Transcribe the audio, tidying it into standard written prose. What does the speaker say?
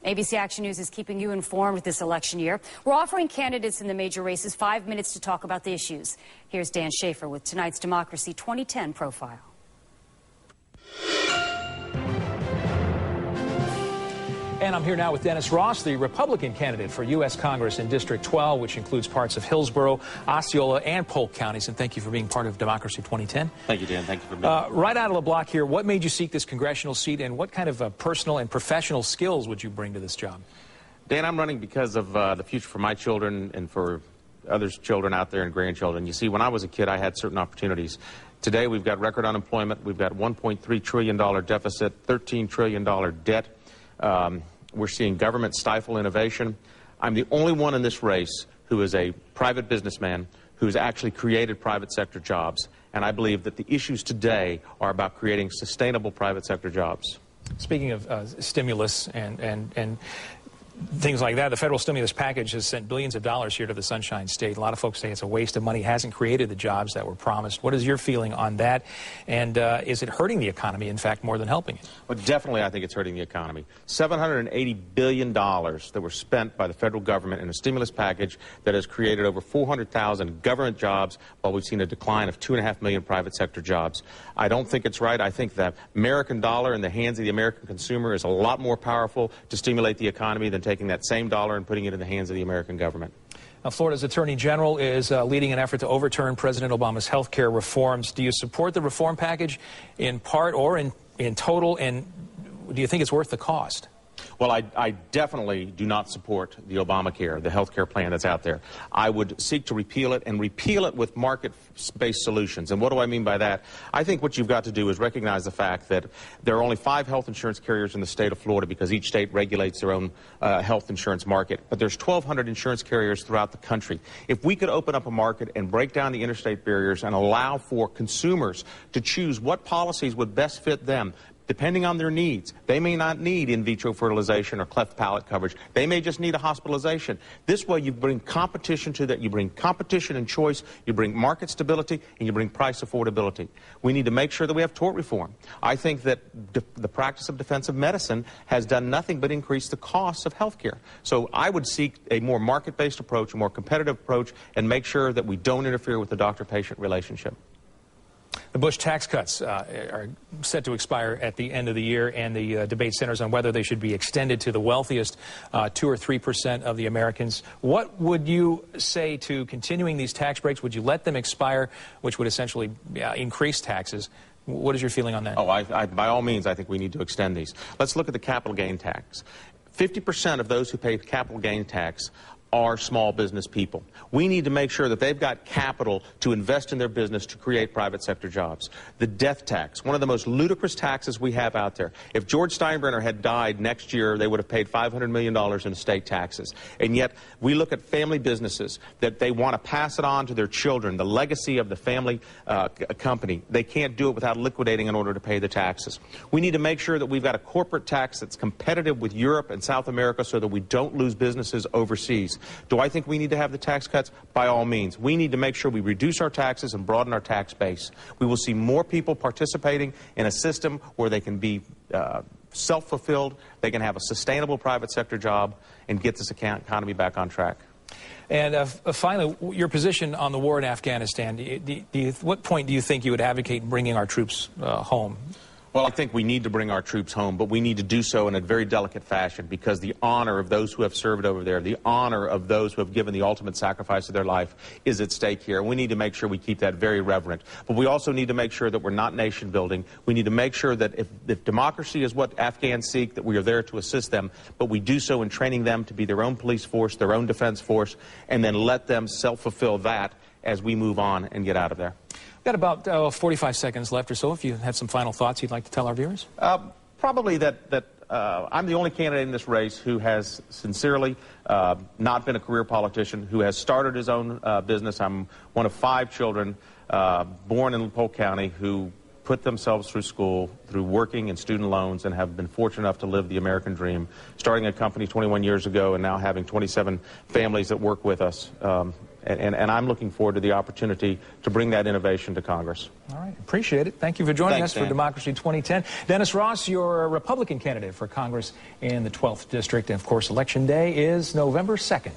ABC Action News is keeping you informed this election year. We're offering candidates in the major races 5 minutes to talk about the issues. Here's Dan Schaefer with tonight's Democracy 2010 profile. And I'm here now with Dennis Ross, the Republican candidate for U.S. Congress in District 12, which includes parts of Hillsborough, Osceola, and Polk Counties. And thank you for being part of Democracy 2010. Thank you, Dan. Thank you for being here. Right out of the block here, what made you seek this congressional seat, and what kind of personal and professional skills would you bring to this job? Dan, I'm running because of the future for my children and for others' children out there and grandchildren. You see, when I was a kid, I had certain opportunities. Today, we've got record unemployment. We've got $1.3 trillion deficit, $13 trillion debt. We're seeing government stifle innovation. I'm the only one in this race who is a private businessman who's actually created private sector jobs. And I believe that the issues today are about creating sustainable private sector jobs. Speaking of stimulus and things like that, the federal stimulus package has sent billions of dollars here to the Sunshine State. A lot of folks say it's a waste of money, hasn't created the jobs that were promised. What is your feeling on that? And is it hurting the economy, in fact, more than helping it? Well, definitely I think it's hurting the economy. $780 billion that were spent by the federal government in a stimulus package that has created over 400,000 government jobs, while we've seen a decline of 2.5 million private sector jobs. I don't think it's right. I think the American dollar in the hands of the American consumer is a lot more powerful to stimulate the economy than taking that same dollar and putting it in the hands of the American government. Now, Florida's Attorney General is leading an effort to overturn President Obama's health care reforms. Do you support the reform package in part or in total, and do you think it's worth the cost? Well, I definitely do not support the Obamacare, the health care plan that's out there. I would seek to repeal it, and repeal it with market-based solutions. And what do I mean by that? I think what you've got to do is recognize the fact that there are only 5 health insurance carriers in the state of Florida because each state regulates their own health insurance market. But there's 1,200 insurance carriers throughout the country. If we could open up a market and break down the interstate barriers and allow for consumers to choose what policies would best fit them, depending on their needs. They may not need in vitro fertilization or cleft palate coverage. They may just need a hospitalization. This way you bring competition to that. You bring competition and choice. You bring market stability, and you bring price affordability. We need to make sure that we have tort reform. I think that the practice of defensive medicine has done nothing but increase the costs of health care. So I would seek a more market-based approach, a more competitive approach, and make sure that we don't interfere with the doctor-patient relationship. The Bush tax cuts are set to expire at the end of the year, and the debate centers on whether they should be extended to the wealthiest 2 or 3% of the Americans. What would you say to continuing these tax breaks? Would you let them expire, which would essentially increase taxes? What is your feeling on that? Oh, by all means, I think we need to extend these. Let's look at the capital gain tax. 50% of those who pay capital gain tax are small business people. We need to make sure that they've got capital to invest in their business to create private sector jobs. The death tax, one of the most ludicrous taxes we have out there. If George Steinbrenner had died next year, they would have paid $500 million in estate taxes. And yet, we look at family businesses that they want to pass it on to their children, the legacy of the family company. They can't do it without liquidating in order to pay the taxes. We need to make sure that we've got a corporate tax that's competitive with Europe and South America so that we don't lose businesses overseas. Do I think we need to have the tax cuts? By all means. We need to make sure we reduce our taxes and broaden our tax base. We will see more people participating in a system where they can be self-fulfilled, they can have a sustainable private sector job, and get this economy back on track. And finally, your position on the war in Afghanistan, what point do you think you would advocate bringing our troops home? Well, I think we need to bring our troops home, but we need to do so in a very delicate fashion, because the honor of those who have served over there, the honor of those who have given the ultimate sacrifice of their life is at stake here. And we need to make sure we keep that very reverent. But we also need to make sure that we're not nation building. We need to make sure that if democracy is what Afghans seek, that we are there to assist them, but we do so in training them to be their own police force, their own defense force, and then let them self-fulfill that as we move on and get out of there. We've got about 45 seconds left or so. If you have some final thoughts you'd like to tell our viewers. Probably that I'm the only candidate in this race who has sincerely not been a career politician, who has started his own business. I'm one of 5 children born in Polk County who put themselves through school, through working and student loans, and have been fortunate enough to live the American dream, starting a company 21 years ago and now having 27 families that work with us. And I'm looking forward to the opportunity to bring that innovation to Congress. All right. Appreciate it. Thank you for joining us for Dan. Democracy 2010. Dennis Ross, you're a Republican candidate for Congress in the 12th District. And, of course, Election Day is November 2nd.